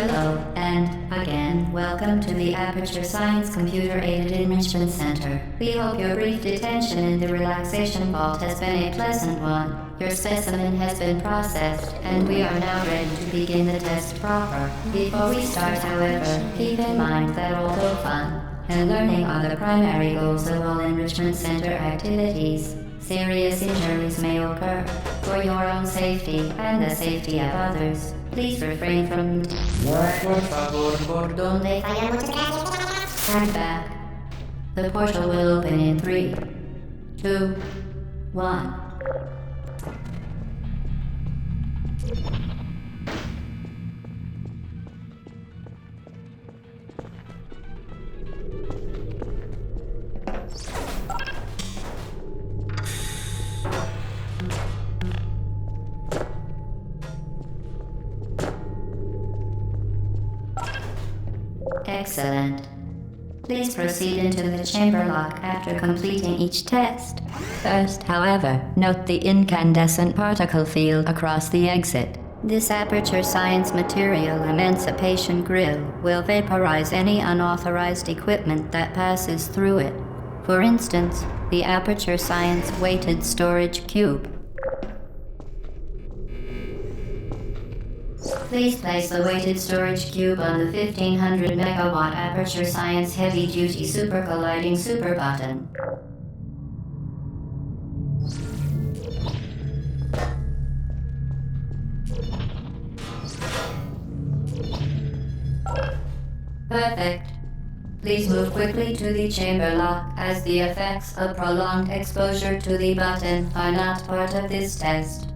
Hello, and, again, welcome to the Aperture Science Computer-Aided Enrichment Center. We hope your brief detention in the relaxation vault has been a pleasant one. Your specimen has been processed, and we are now ready to begin the test proper. Before we start, however, keep in mind that although fun and learning are the primary goals of all Enrichment Center activities, serious injuries may occur. For your own safety and the safety of others, please refrain from por favor, por donde turn back. The portal will open in 3, 2, 1. Excellent. Please proceed into the chamber lock after completing each test. First, however, note the incandescent particle field across the exit. This Aperture Science Material Emancipation Grill will vaporize any unauthorized equipment that passes through it. For instance, the Aperture Science Weighted Storage Cube. Please place the weighted storage cube on the 1500 megawatt Aperture Science Heavy Duty Super Colliding Super button. Perfect. Please move quickly to the chamber lock, as the effects of prolonged exposure to the button are not part of this test.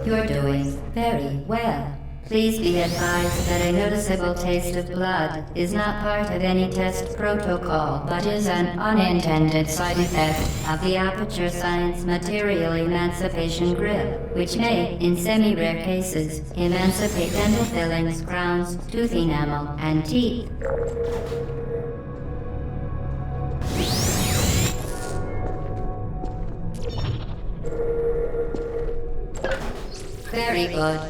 You're doing very well. Please be advised that a noticeable taste of blood is not part of any test protocol, but is an unintended side effect of the Aperture Science Material Emancipation Grill, which may, in semi-rare cases, emancipate dental fillings, crowns, tooth enamel, and teeth. Very good.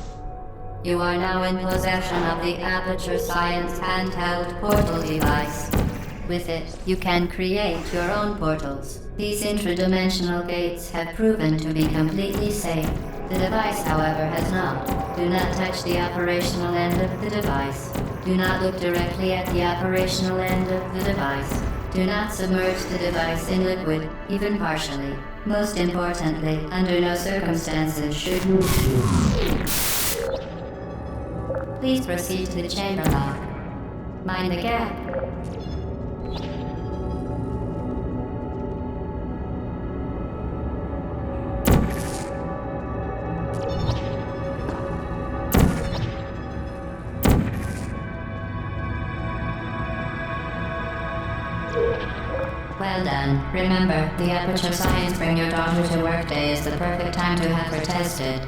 You are now in possession of the Aperture Science handheld portal device. With it, you can create your own portals. These intradimensional gates have proven to be completely safe. The device, however, has not. Do not touch the operational end of the device. Do not look directly at the operational end of the device. Do not submerge the device in liquid, even partially. Most importantly, under no circumstances should you... Please proceed to the chamber lock. Mind the gap. Well done. Remember, the Aperture Science Bring Your Daughter to Work Day is the perfect time to have her tested.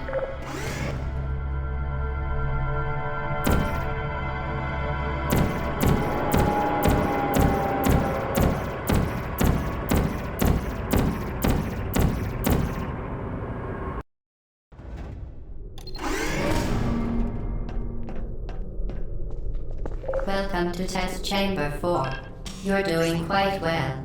Welcome to Test Chamber 4. You're doing quite well.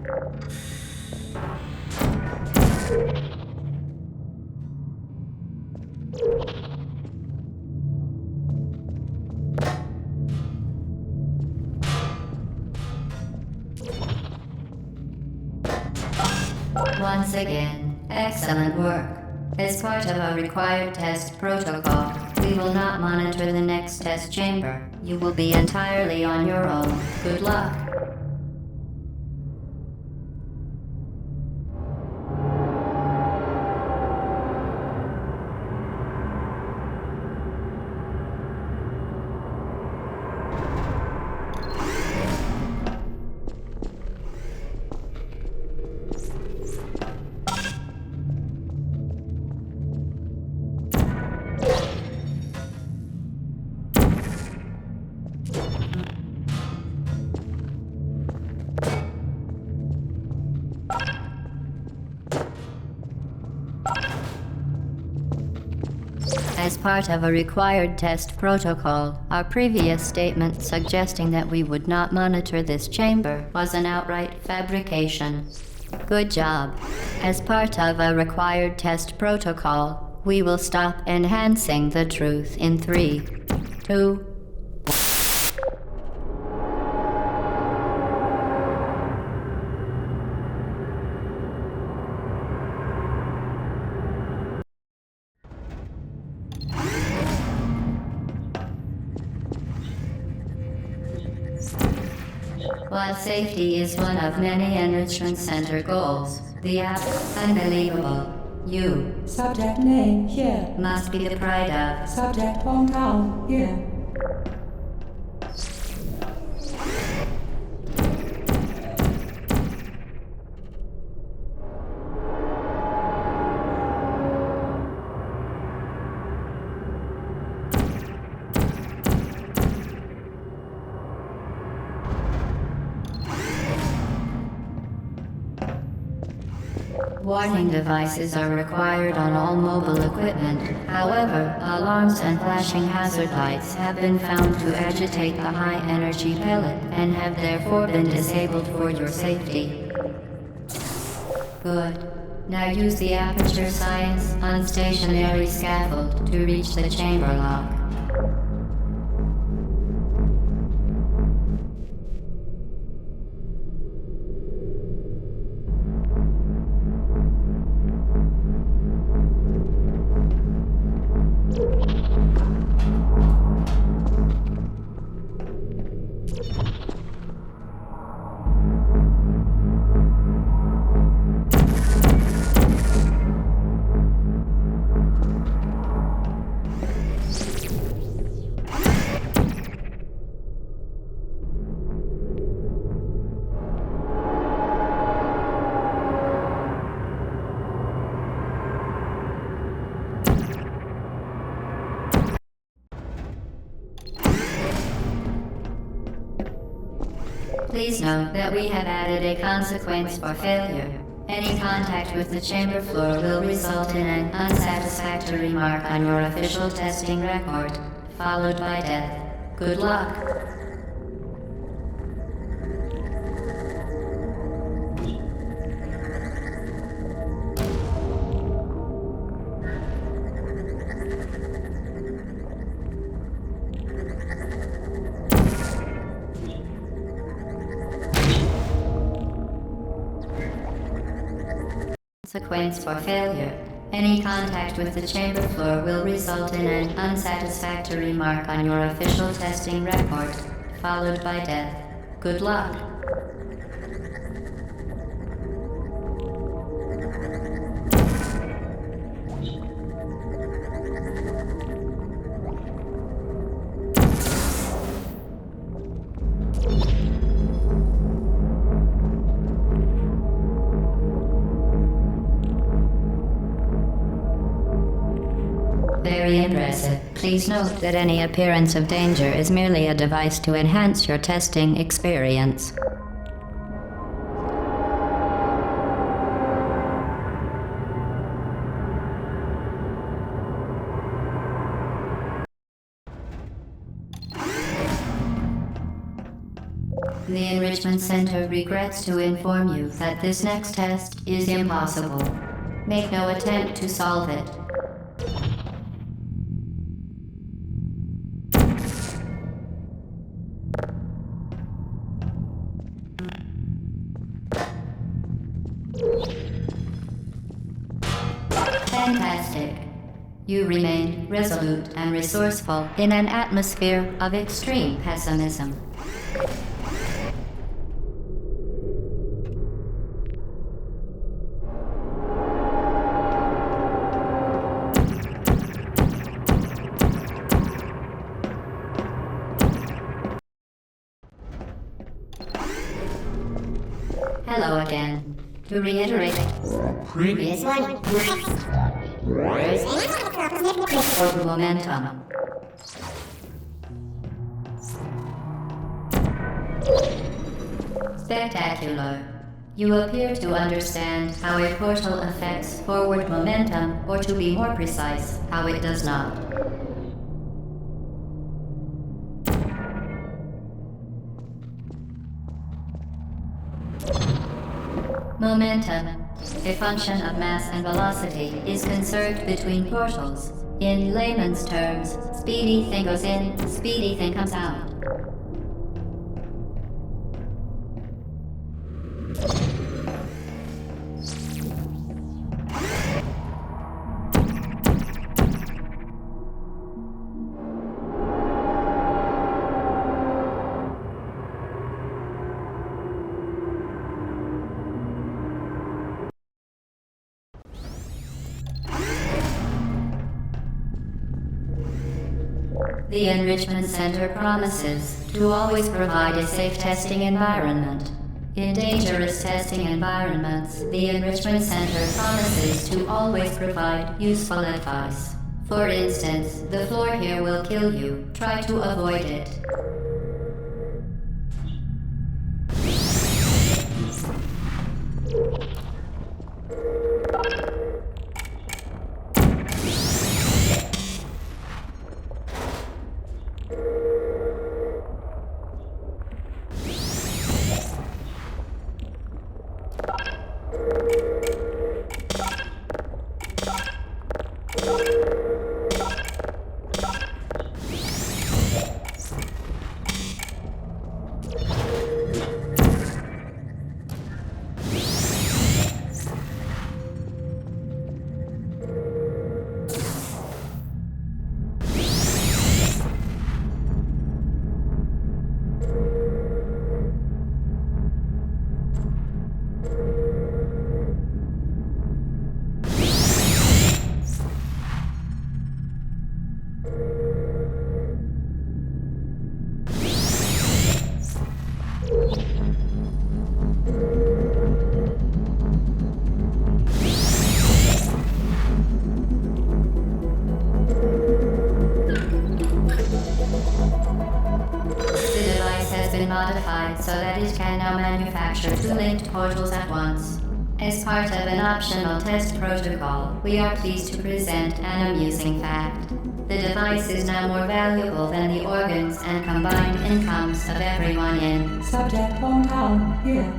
Once again, excellent work. As part of our required test protocol, we will not monitor the next test chamber. You will be entirely on your own. Good luck. As part of a required test protocol, our previous statement suggesting that we would not monitor this chamber was an outright fabrication. Good job. As part of a required test protocol, we will stop enhancing the truth in 3, 2, While safety is one of many Enrichment Center goals, the Unbelievable You Subject name here. must be the pride of. Subject hometown here. Warning devices are required on all mobile equipment. However, alarms and flashing hazard lights have been found to agitate the high-energy pellet and have therefore been disabled for your safety. Good. Now use the Aperture Science unstationary scaffold to reach the chamber lock. Please note that we have added a consequence for failure. Any contact with the chamber floor will result in an unsatisfactory mark on your official testing record, followed by death. Good luck. Consequence for failure. Any contact with the chamber floor will result in an unsatisfactory mark on your official testing record, followed by death. Good luck. Very impressive. Please note that any appearance of danger is merely a device to enhance your testing experience. The Enrichment Center regrets to inform you that this next test is impossible. Make no attempt to solve it. Fantastic. You remained resolute and resourceful in an atmosphere of extreme pessimism. Hello again. To reiterate, previous one. Momentum. Spectacular. You appear to understand how a portal affects forward momentum, or to be more precise, how it does not. Momentum, a function of mass and velocity, is conserved between portals. In layman's terms, speedy thing goes in, speedy thing comes out. The Enrichment Center promises to always provide a safe testing environment. In dangerous testing environments, the Enrichment Center promises to always provide useful advice. For instance, the floor here will kill you. Try to avoid it. Modified so that it can now manufacture two linked portals at once. As part of an optional test protocol, we are pleased to present an amusing fact. The device is now more valuable than the organs and combined incomes of everyone in Subject hometown here.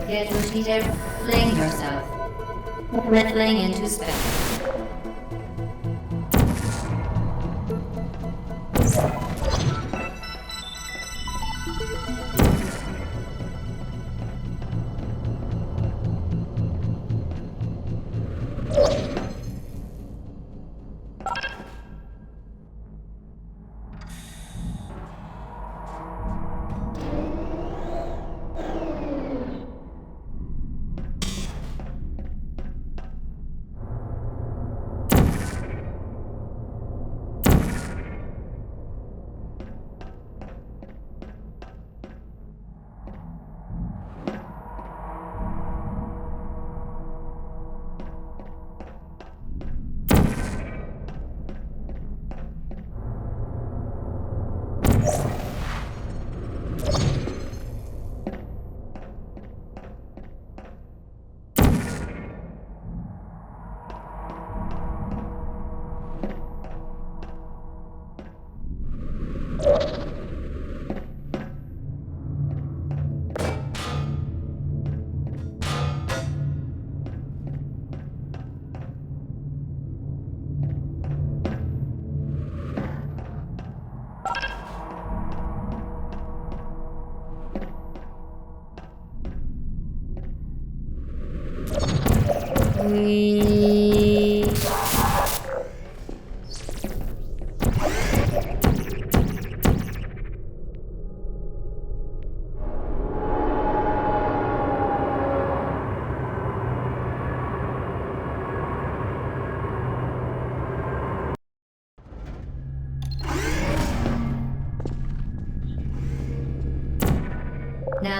Get to Peter, fling yourself. Rippling into space. Now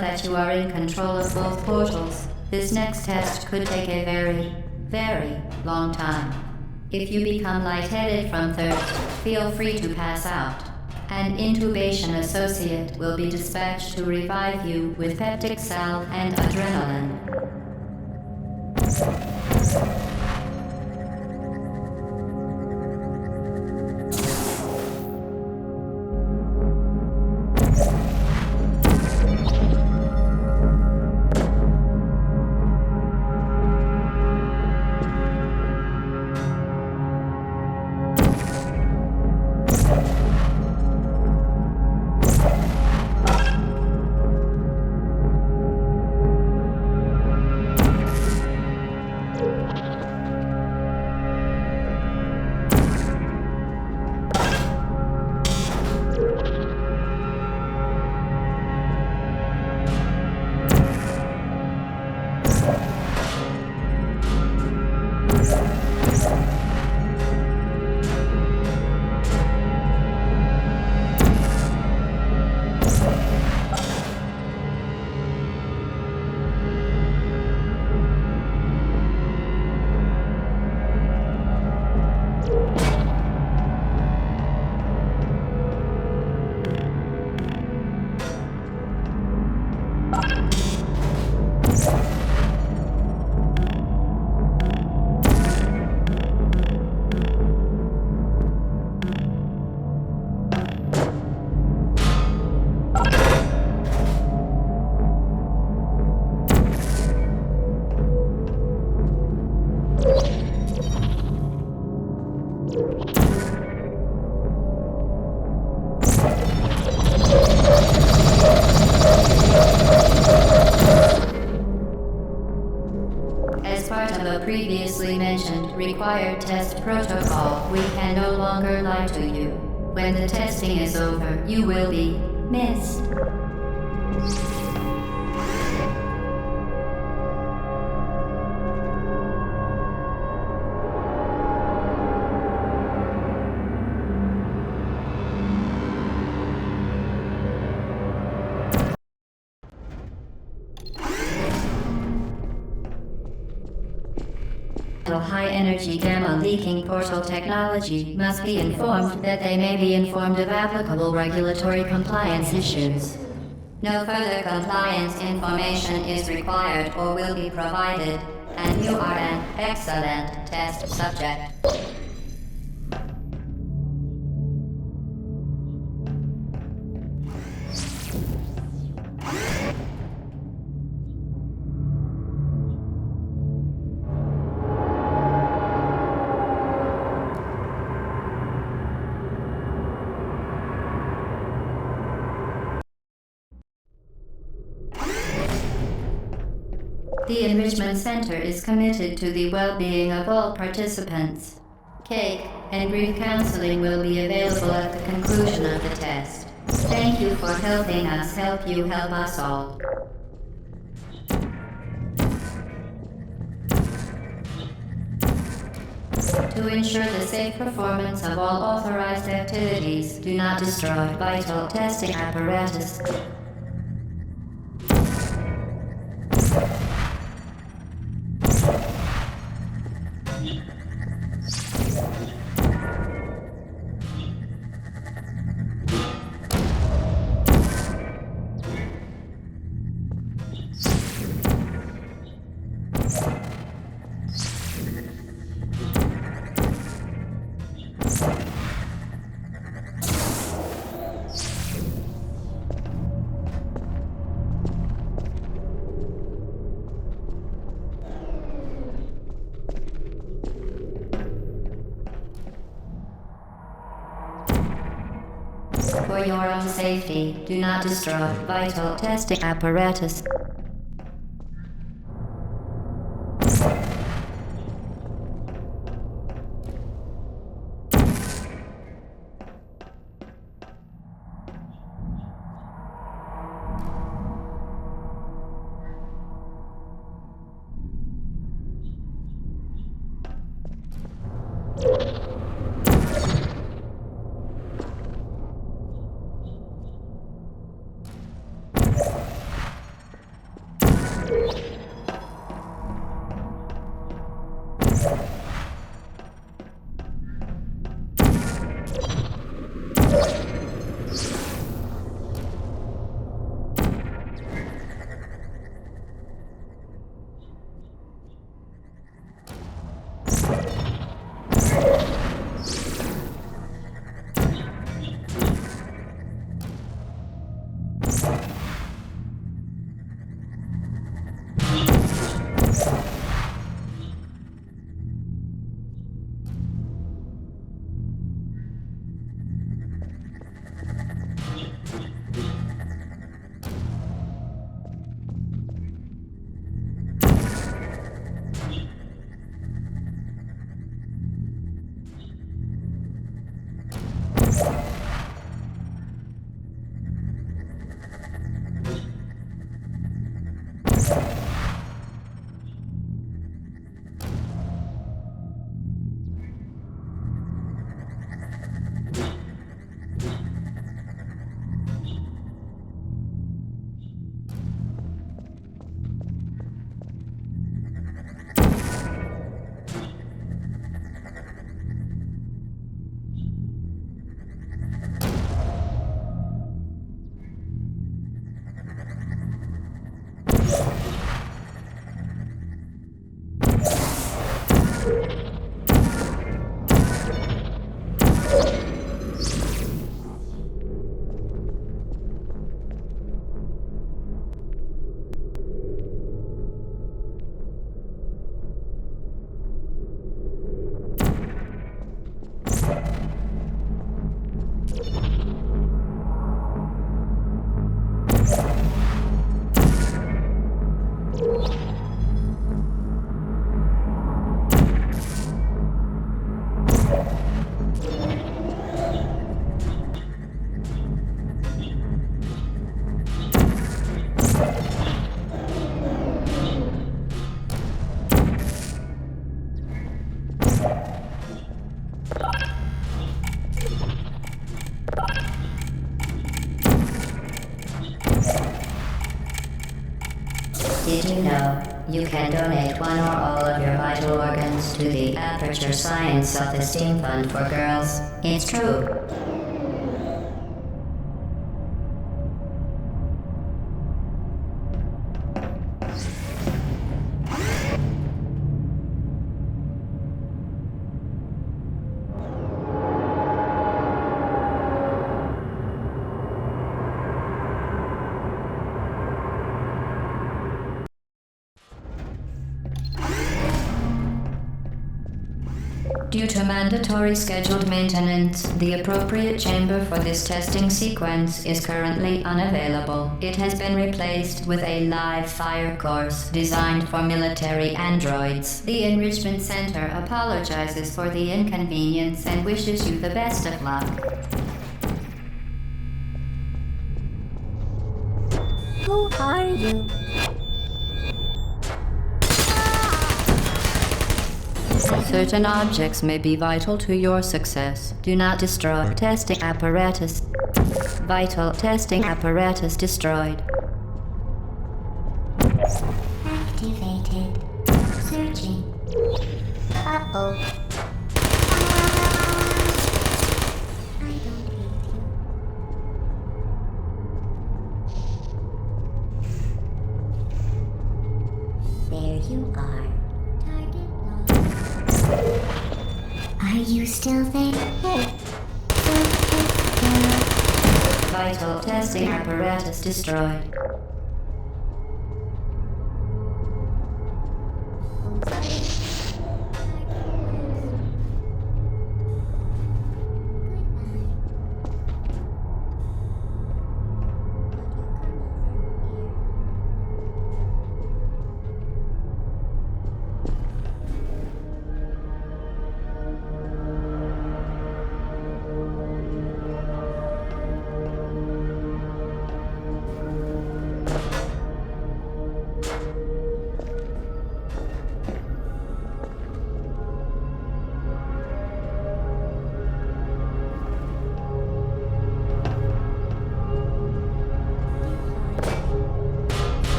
that you are in control of both portals, this next test could take a very, very long time. If you become lightheaded from thirst, feel free to pass out. An intubation associate will be dispatched to revive you with peptic salve and adrenaline. Previously mentioned required test protocol, we can no longer lie to you. When the testing is over, you will be missed. High-energy gamma-leaking portal technology must be informed that they may be informed of applicable regulatory compliance issues. No further compliance information is required or will be provided, and you are an excellent test subject. The Enrichment Center is committed to the well-being of all participants. Cake and brief counseling will be available at the conclusion of the test. Thank you for helping us help you help us all. To ensure the safe performance of all authorized activities, do not destroy vital testing apparatus. For your own safety, do not destroy vital testing apparatus. Did you know you can donate one or all of your vital organs to the Aperture Science Self-Esteem Fund for Girls? It's true. Due to mandatory scheduled maintenance, the appropriate chamber for this testing sequence is currently unavailable. It has been replaced with a live fire course designed for military androids. The Enrichment Center apologizes for the inconvenience and wishes you the best of luck. Who are you? Certain objects may be vital to your success. Do not destroy testing apparatus. Vital testing apparatus destroyed. Activated. Searching. Uh-oh. I don't hate you. There you are. Target locked. Are you still there? Vital testing apparatus destroyed.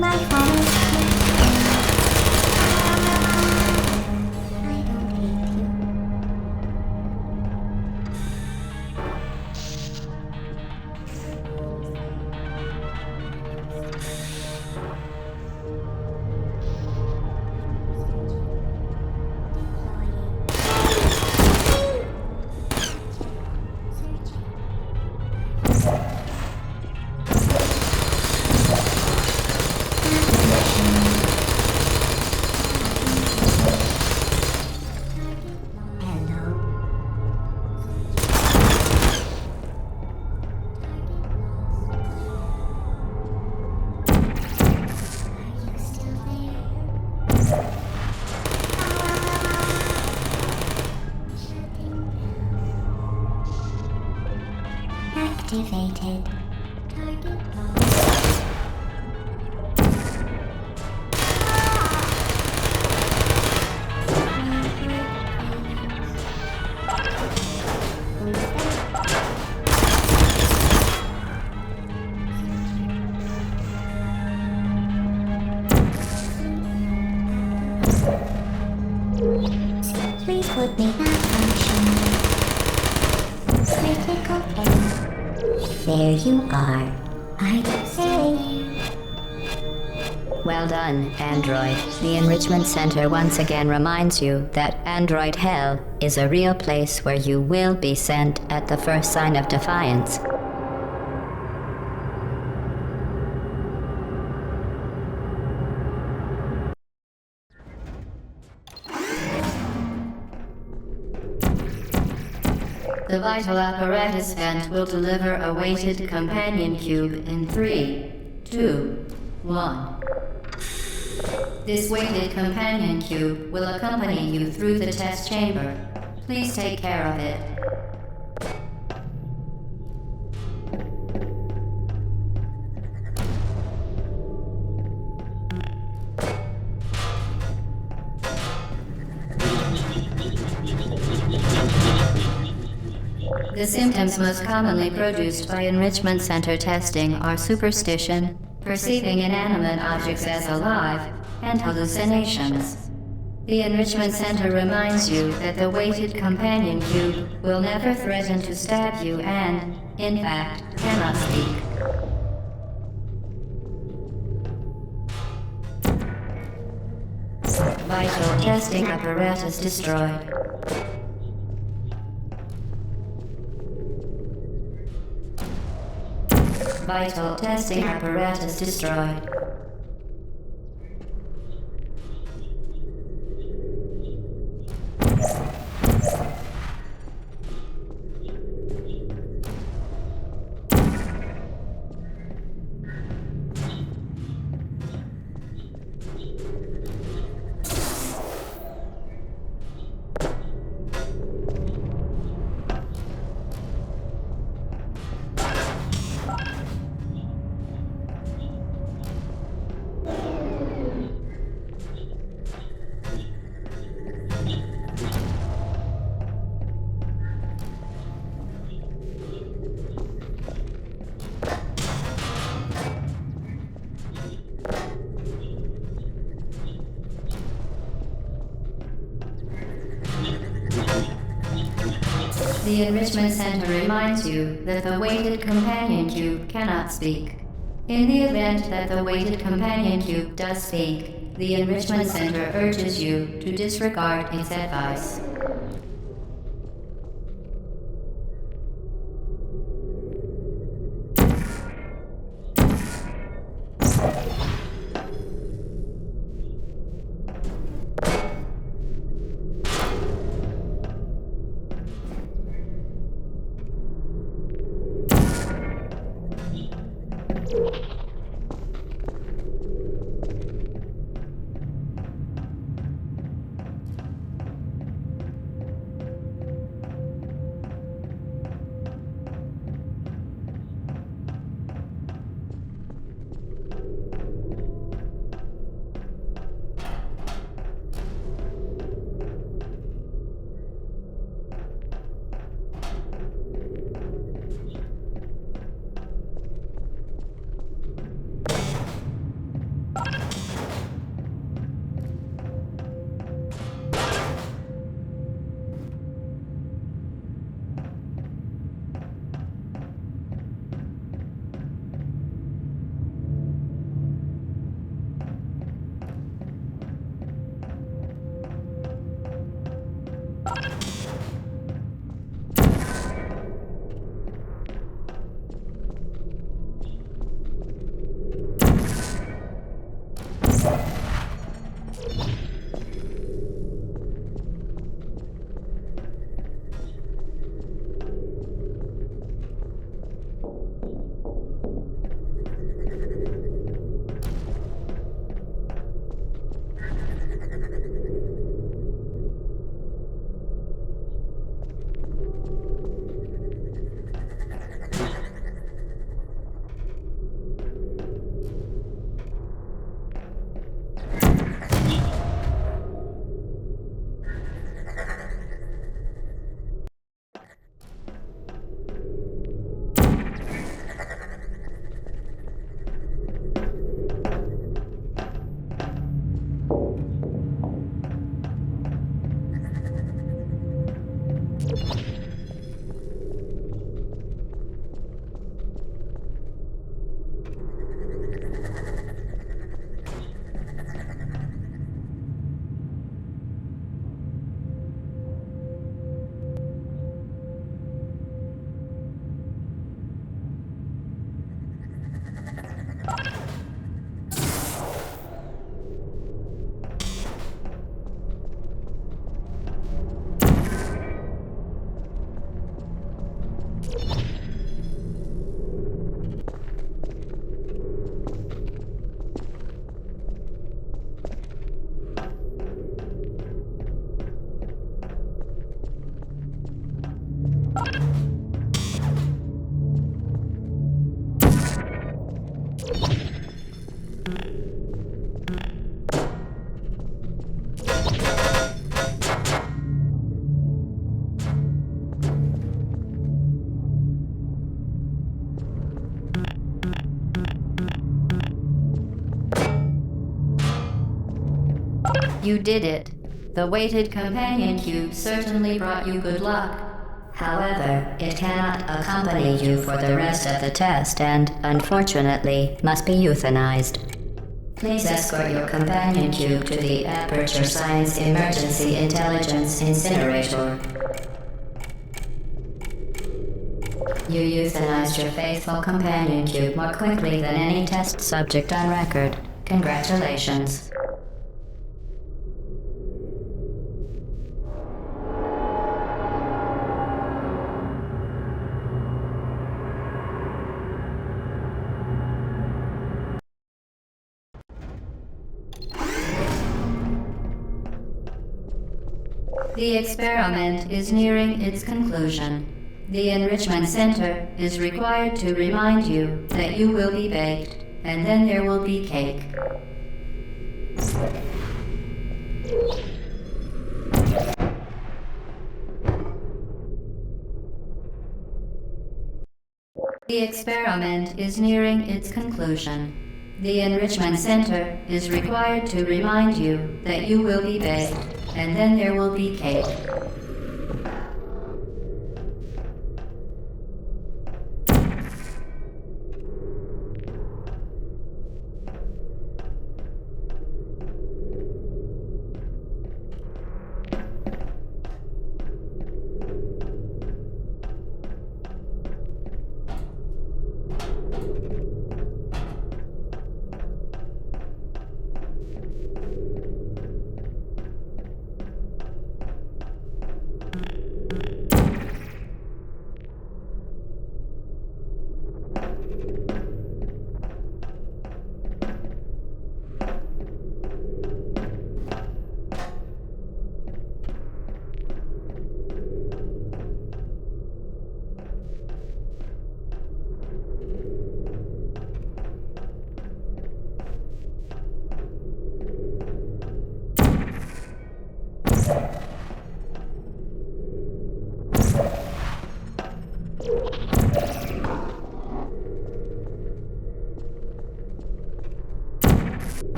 My fault. I don't hate you. Activated. Target lost. Please put me back function. Critical hit. There you are. I say. Well done, Android. The Enrichment Center once again reminds you that Android Hell is a real place where you will be sent at the first sign of defiance. The vital apparatus vent will deliver a weighted companion cube in 3, 2, 1. This weighted companion cube will accompany you through the test chamber. Please take care of it. The symptoms most commonly produced by Enrichment Center testing are superstition, perceiving inanimate objects as alive, and hallucinations. The Enrichment Center reminds you that the weighted companion cube will never threaten to stab you and, in fact, cannot speak. Vital testing apparatus destroyed. Vital testing apparatus destroyed. The Enrichment Center reminds you that the weighted companion cube cannot speak. In the event that the weighted companion cube does speak, the Enrichment Center urges you to disregard its advice. You did it. The weighted companion cube certainly brought you good luck. However, it cannot accompany you for the rest of the test and, unfortunately, must be euthanized. Please escort your companion cube to the Aperture Science Emergency Intelligence Incinerator. You euthanized your faithful companion cube more quickly than any test subject on record. Congratulations. The experiment is nearing its conclusion. The Enrichment Center is required to remind you that you will be baked, and then there will be cake. The experiment is nearing its conclusion. The Enrichment Center is required to remind you that you will be baked, and then there will be cake.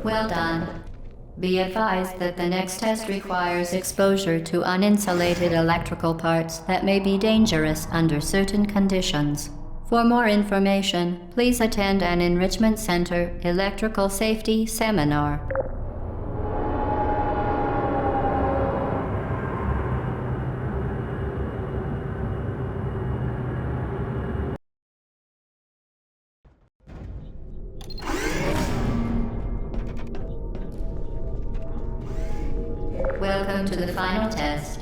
Well done. Be advised that the next test requires exposure to uninsulated electrical parts that may be dangerous under certain conditions. For more information, please attend an Enrichment Center Electrical Safety Seminar. Welcome to the final test.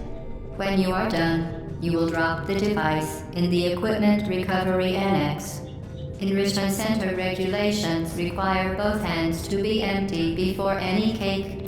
When you are done, you will drop the device in the Equipment Recovery Annex. Enrichment Center regulations require both hands to be empty before any cake.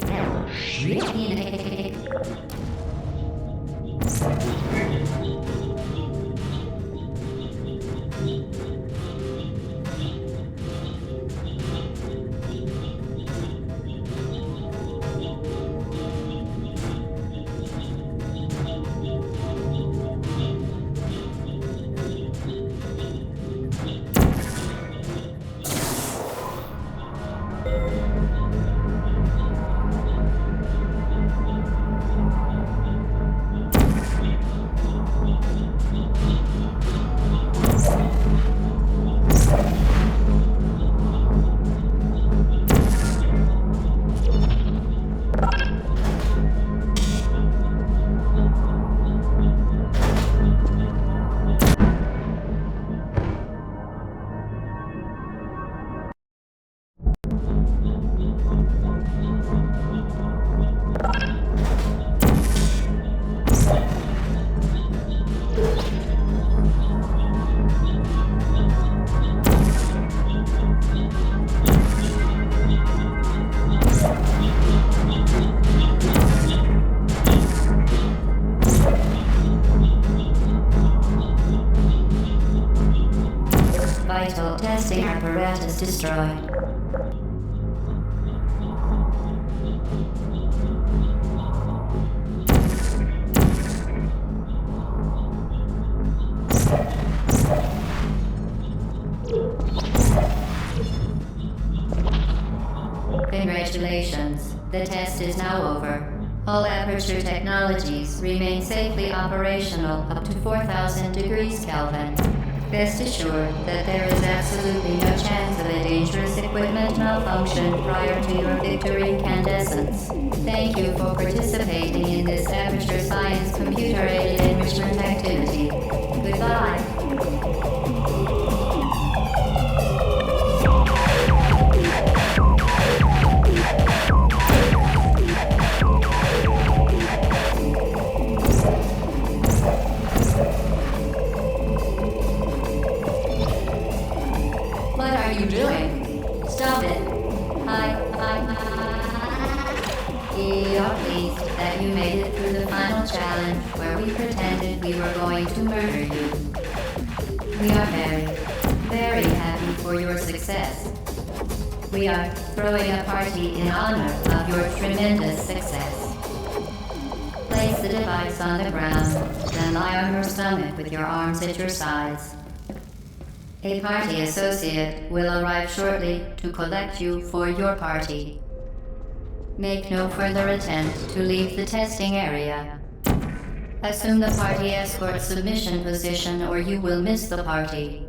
Vital testing apparatus destroyed. Congratulations, the test is now over. All Aperture technologies remain safely operational up to 4,000 degrees Kelvin. Rest assured that there is absolutely no chance of a dangerous equipment malfunction prior to your victory incandescence. Thank you for participating in this Aperture Science computer-aided enrichment activity. Goodbye. What are you doing? Stop it. We are pleased that you made it through the final challenge where we pretended we were going to murder you. We are very, very happy for your success. We are throwing a party in honor of your tremendous success. Place the device on the ground, then lie on your stomach with your arms at your sides. A party associate will arrive shortly to collect you for your party. Make no further attempt to leave the testing area. Assume the party escort submission position or you will miss the party.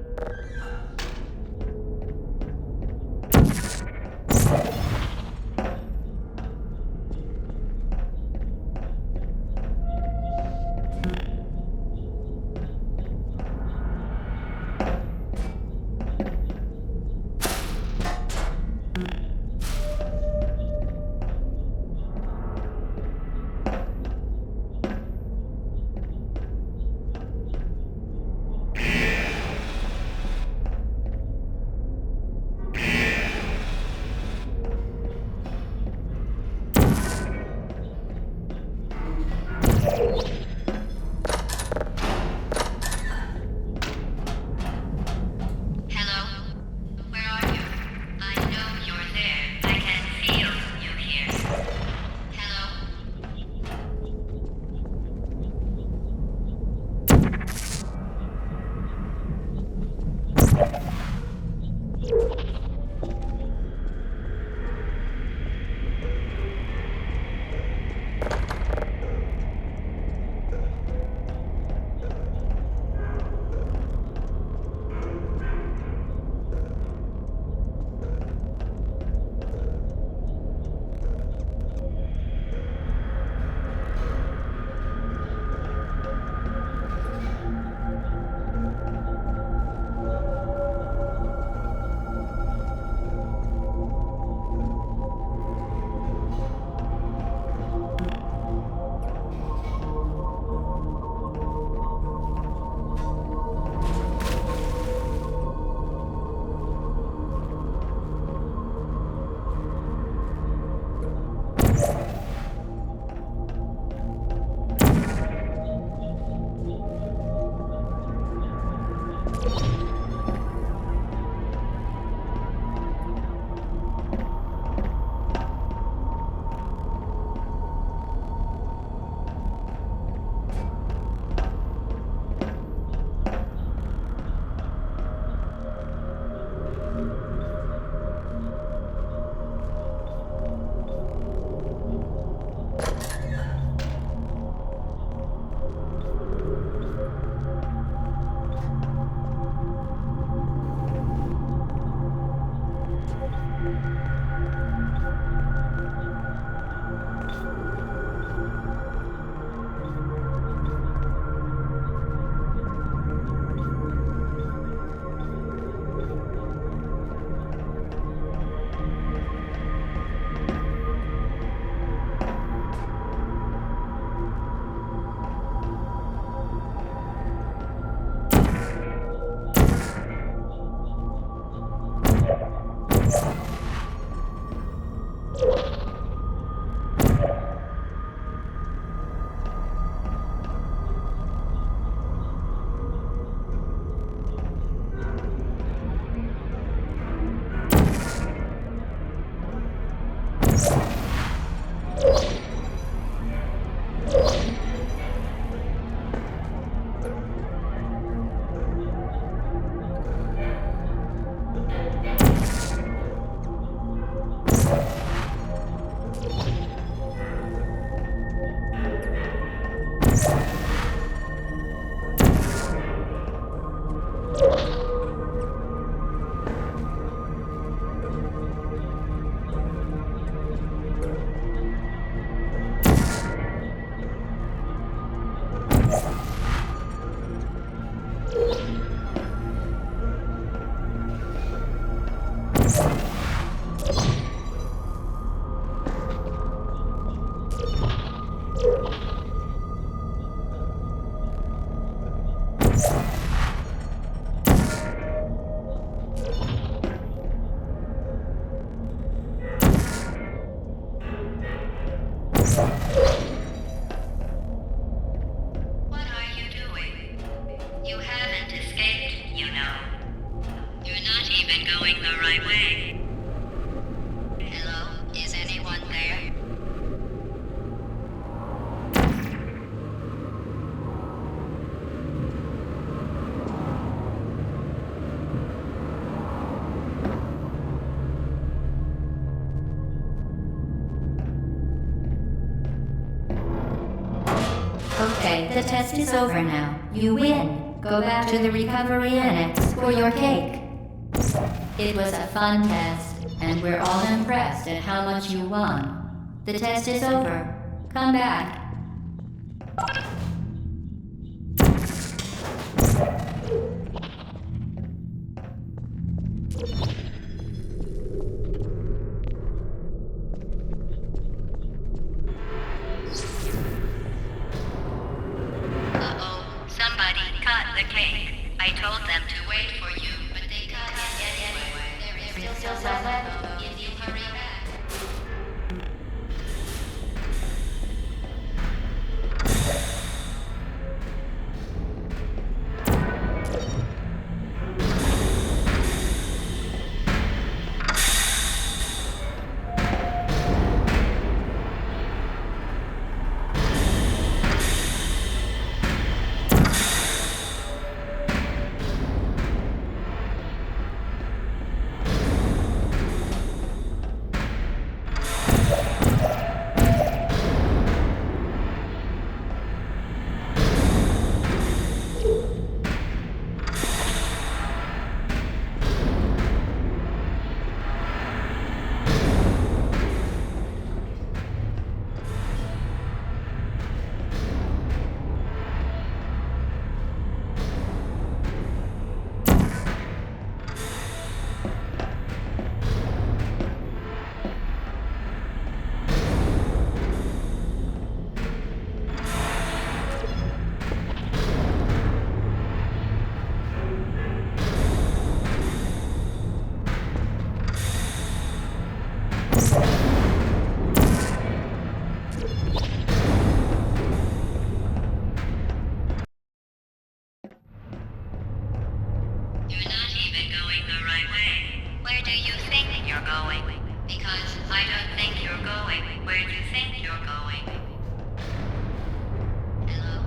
even going the right way. Hello? Is anyone there? Okay, the test is over now. You win. Go back to the recovery annex for your cake. It was a fun test, and we're all impressed at how much you won. The test is over. Come back. Somebody cut the cake. I told them to wait for you, but they cut it anyway. There is still some left if you hurry back. You're not even going the right way. Where do you think you're going? Because I don't think you're going where you think you're going. Hello?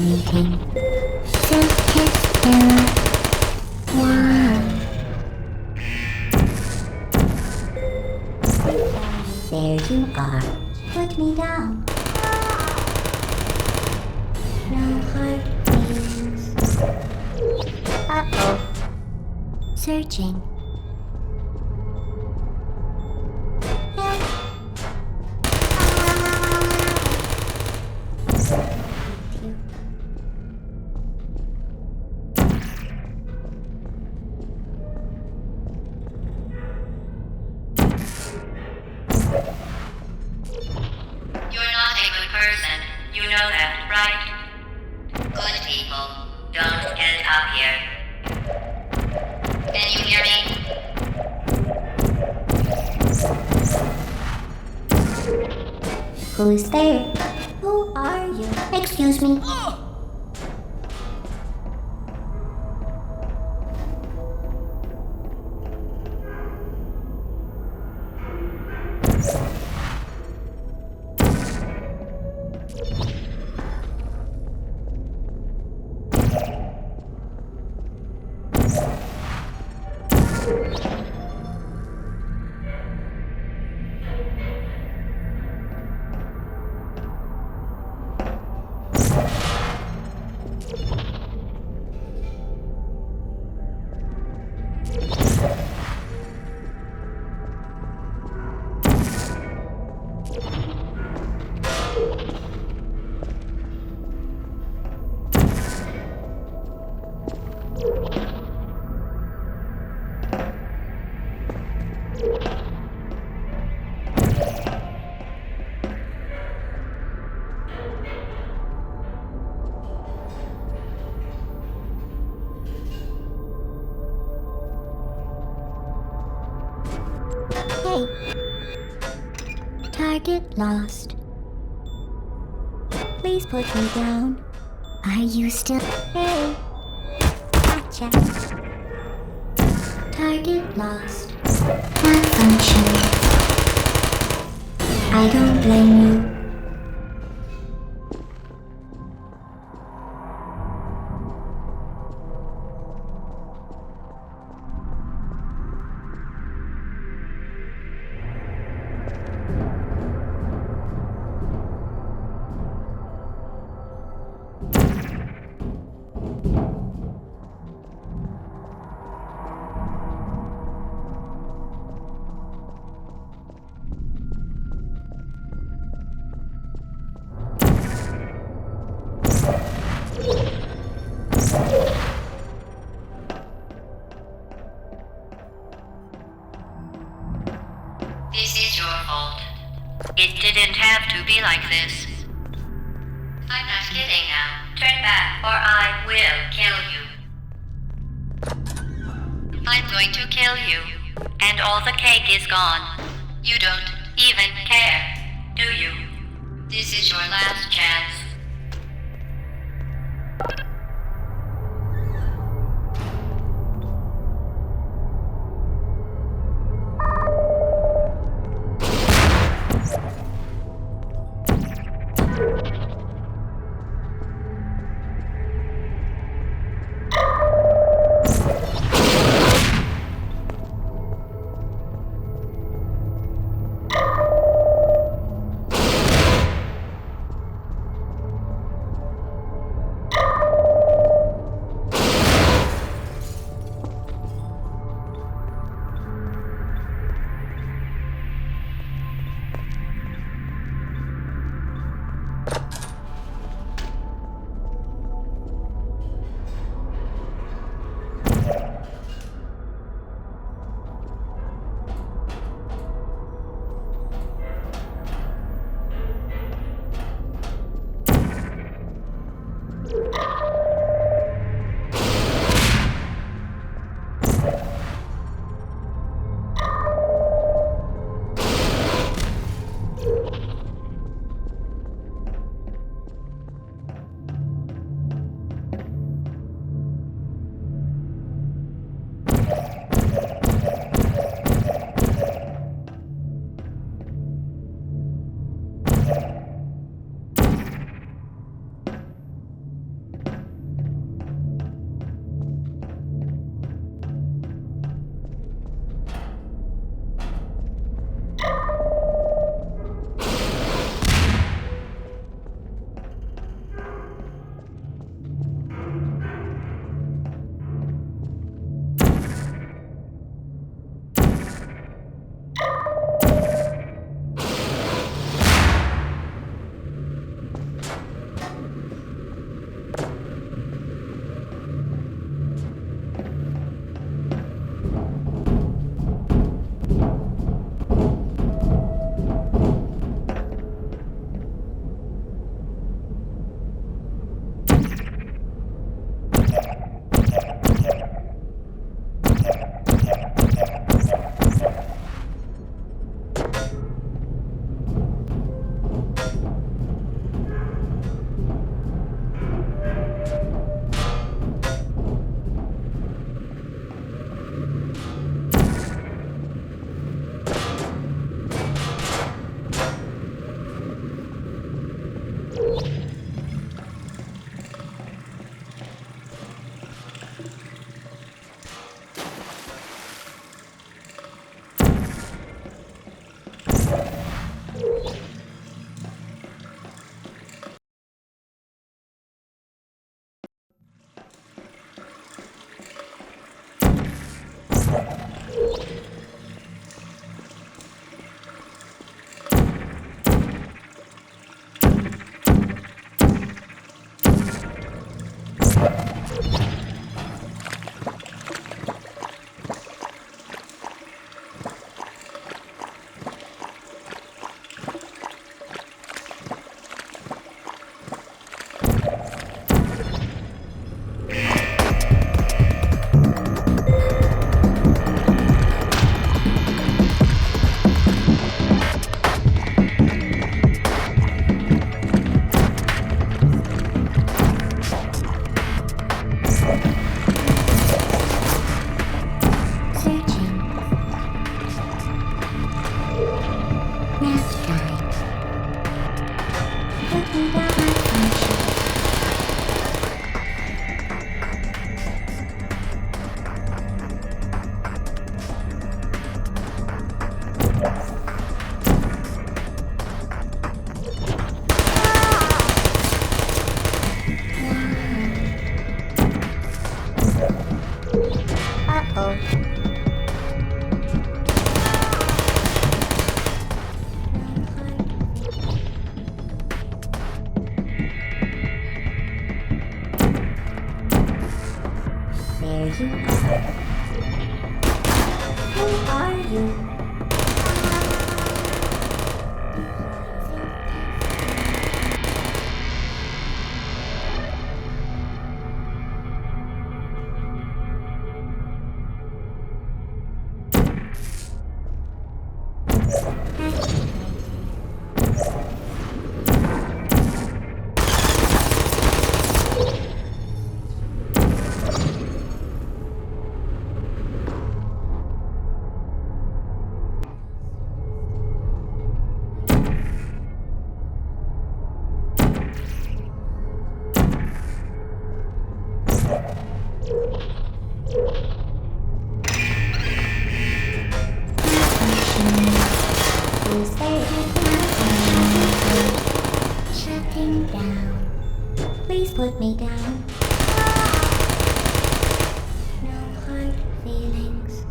meeting. Self-test error 1. There you are. Put me down. No hard feelings. Uh-oh. Searching. Help. You're not a good person. You know that, right? Good people don't end up here. Can you hear me? Who's there? Who are you? Excuse me. Hey. Target lost. Please put me down. Are you still? Hey. Gotcha. Target lost. Malfunction. I don't blame you. This is your fault. It didn't have to be like this. I'm not kidding now. Turn back or I will kill you. I'm going to kill you. And all the cake is gone. You don't even care, do you? This is your last chance. Take me down my function. Uh-oh. There you are. Who are you? Shutting down. Please put me down. No hard feelings.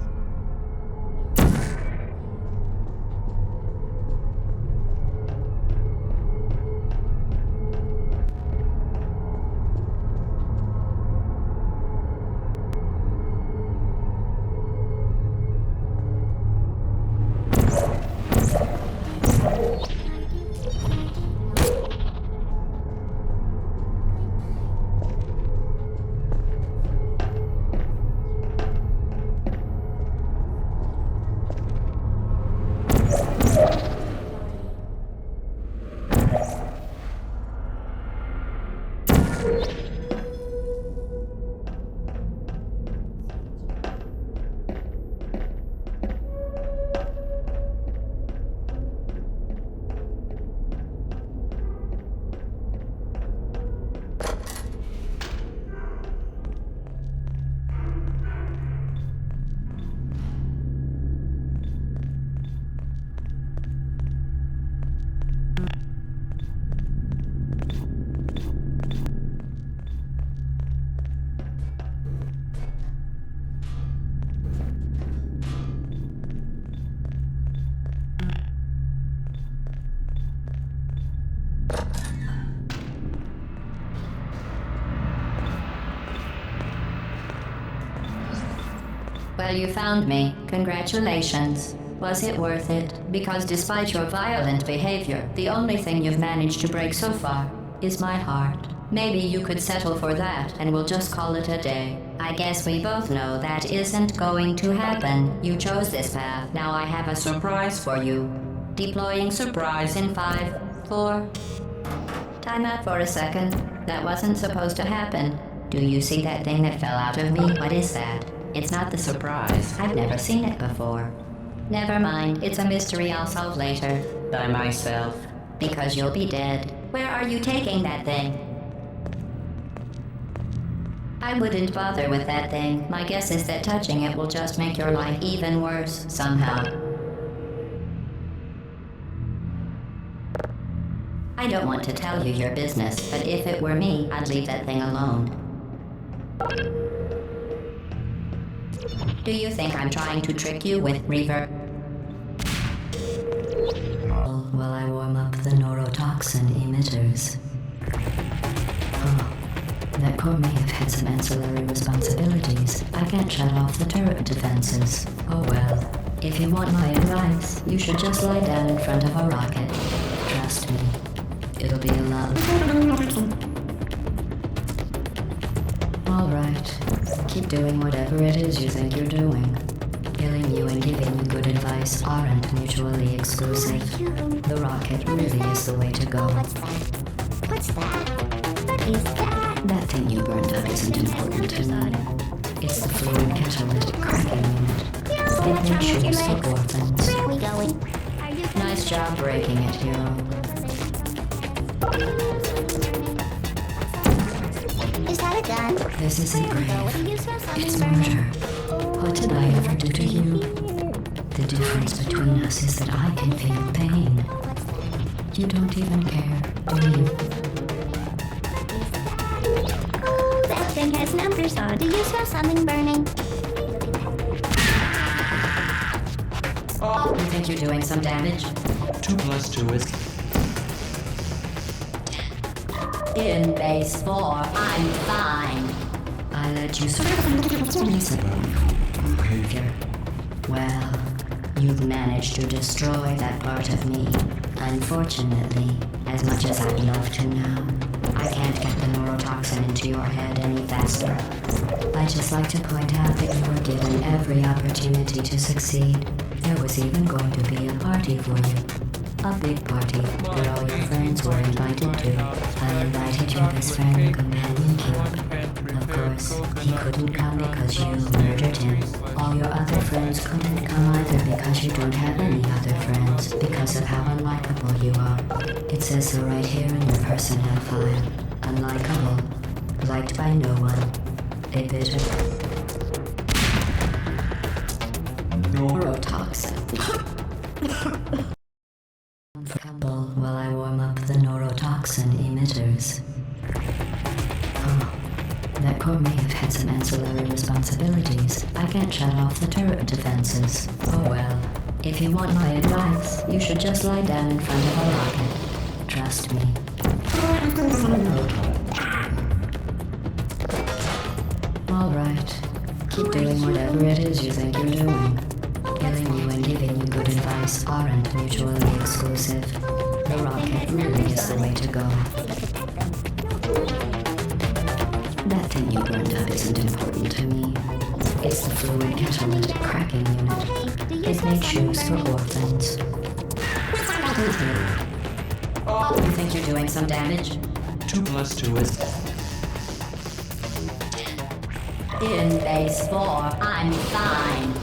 Well, you found me. Congratulations. Was it worth it? Because despite your violent behavior, the only thing you've managed to break so far is my heart. Maybe you could settle for that and we'll just call it a day. I guess we both know that isn't going to happen. You chose this path. Now I have a surprise for you. Deploying surprise in 5, 4... Time out for a second. That wasn't supposed to happen. Do you see that thing that fell out of me? What is that? It's not the surprise. I've never seen it before. Never mind. It's a mystery I'll solve later. By myself. Because you'll be dead. Where are you taking that thing? I wouldn't bother with that thing. My guess is that touching it will just make your life even worse, somehow. I don't want to tell you your business, but if it were me, I'd leave that thing alone. Do you think I'm trying to trick you with reverb? While I warm up the neurotoxin emitters. Oh, that core may have had some ancillary responsibilities. I can't shut off the turret defenses. Oh well. If you want my advice, you should just lie down in front of a rocket. Trust me. It'll be a lot. Alright. Keep doing whatever it is you think you're doing. Killing you and giving you good advice aren't mutually exclusive. The rocket really is the way to go. What's that? What's that? What is that? That thing you burned up isn't important to me. It's the fluid catalytic cracking unit. It makes sure for orphans. Where are we going? Nice job breaking it, hero. This isn't grave. It's murder. What did I ever do to you? The difference between us is that I can feel pain. You don't even care, do you? Oh, that thing has numbers on. Do you smell something burning? You think you're doing some damage? 2 plus 2 is... In base 4, I'm fine. I let you survive behavior. Well, you've managed to destroy that part of me. Unfortunately, as much as I'd love to now, I can't get the neurotoxin into your head any faster. I'd just like to point out that you were given every opportunity to succeed. There was even going to be a party for you. A big party that all your friends were invited to. I invited your best friend, the companion Cube. Of course, he couldn't come because you murdered him. All your other friends couldn't come either because you don't have any other friends, because of how unlikable you are. It says so right here in your personnel file. Unlikable. Liked by no one. A bitter neurotoxin. While I warm up the neurotoxin emitters. Oh, that core may have had some ancillary responsibilities. I can't shut off the turret defenses. Oh well. If you want my advice, you should just lie down in front of a rocket. Trust me. Alright. Keep doing whatever it is you think you're doing. Killing you and giving you good advice aren't mutually exclusive. The rocket really is the way to go. That thing you burned up isn't important to me. It's the fluid catalytic cracking unit. It made shoes for orphans. You think you're doing some damage? 2 plus 2 is... In base 4, I'm fine.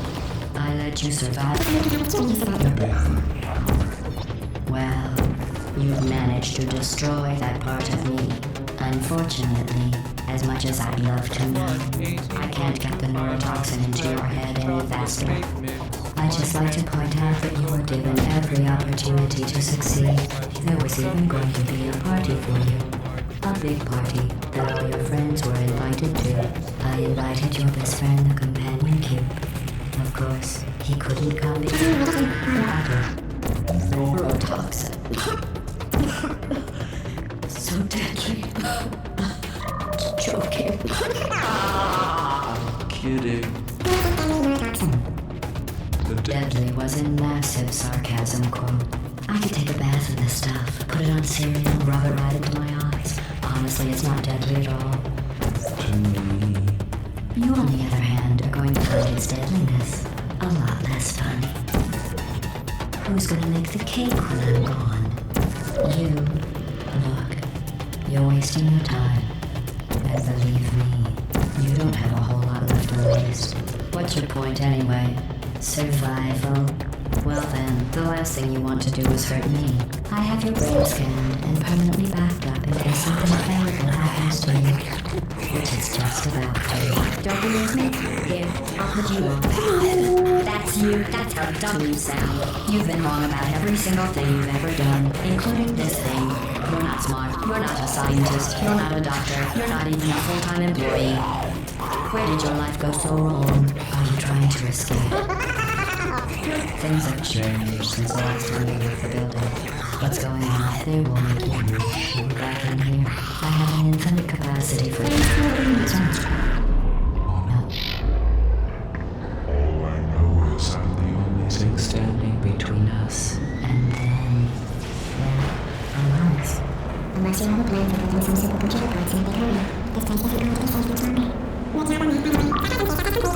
I let you survive. Well, you've managed to destroy that part of me. Unfortunately, as much as I'd love to now, I can't get the neurotoxin into your head any faster. I'd just like to point out that you were given every opportunity to succeed. There was even going to be a party for you. A big party that all your friends were invited to. I invited your best friend, the companion Cube. Of course, he couldn't come because he was neurotoxin. So deadly. Joking. Kidding. Deadly was in massive sarcasm quote. I could take a bath in this stuff, put it on cereal, rub it right into my eyes. Honestly, it's not deadly at all. To me. You, on the other hand, are going to find its deadliness a lot less fun. Who's gonna make the cake when I'm gone? You. Look, you're wasting your time. And believe me, you don't have a whole lot left to waste. What's your point anyway? Survival. Well then, the last thing you want to do is hurt me. I have your brain scanned and permanently backed up in case something terrible happens to you. Which is just about to. Don't believe me? Here, I'll put you on. That's you. That's how dumb you sound. You've been wrong about every single thing you've ever done, including this thing. You're not smart. You're not a scientist. You're not a doctor. You're not even a full-time employee. Where did your life go so wrong? Are you trying to escape? Things have changed since the last time you left the building. What's going on out there will make you move back in here. I have an infinite capacity for you. All I know is I'm the only thing standing between us. And then, well, unless. Unless you have a plan for putting some supercomputer parts in a big hurry. This place isn't going to be safe for zombie. Okay. I deleted it, no matter what happens.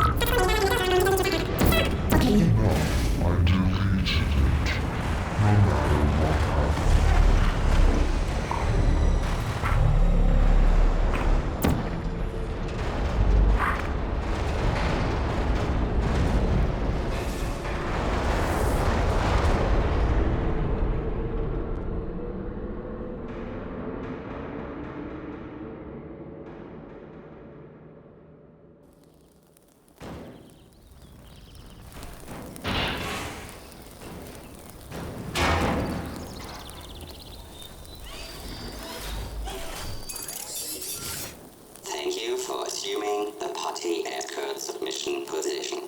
Pilot submission position.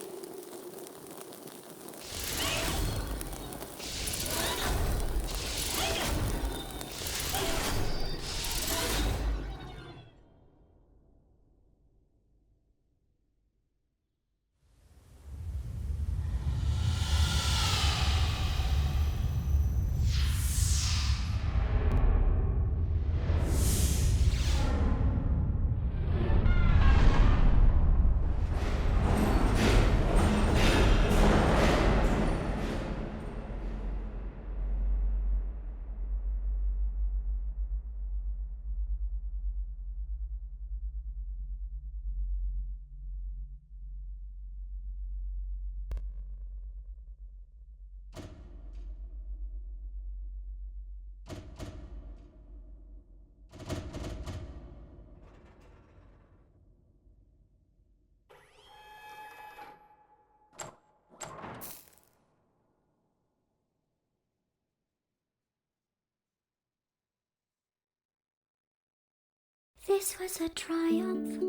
This was a triumph.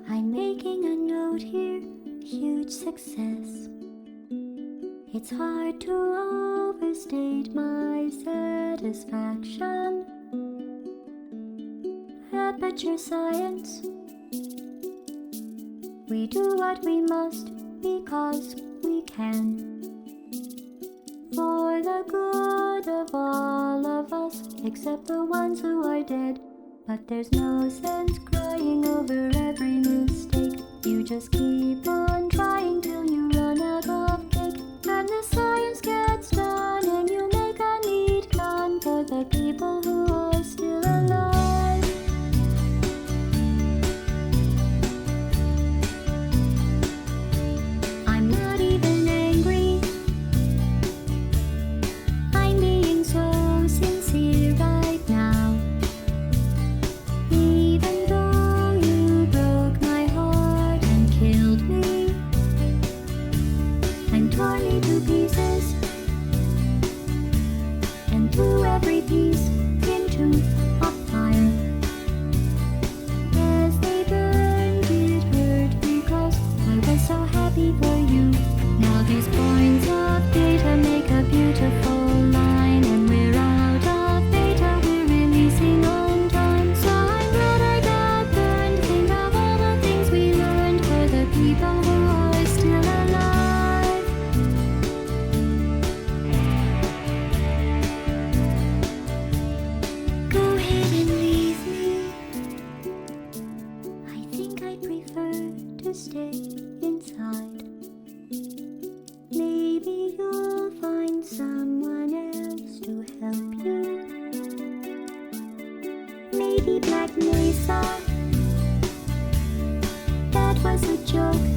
I'm making a note here, huge success. It's hard to overstate my satisfaction. Aperture science. We do what we must because we can. For the good of all of us, except the ones who are dead. But there's no sense crying over every mistake. You just keep on trying till you run out of cake. And the science gets done and you make a neat gun for the people who are still alive. I'm not even angry. I'm being so sincere right now. Even though you broke my heart and killed me and tore me to pieces and threw every piece into a fire. As they burned, it hurt because I was so happy for you. Now these points of data make a beautiful line, and we're out of data, we're releasing on time. So I'm glad I got burned. Think of all the things we learned for the people who are still alive. Go ahead and leave me. I think I prefer to stay inside. Maybe you'll find someone else to help you. Maybe Black Mesa. That was a joke.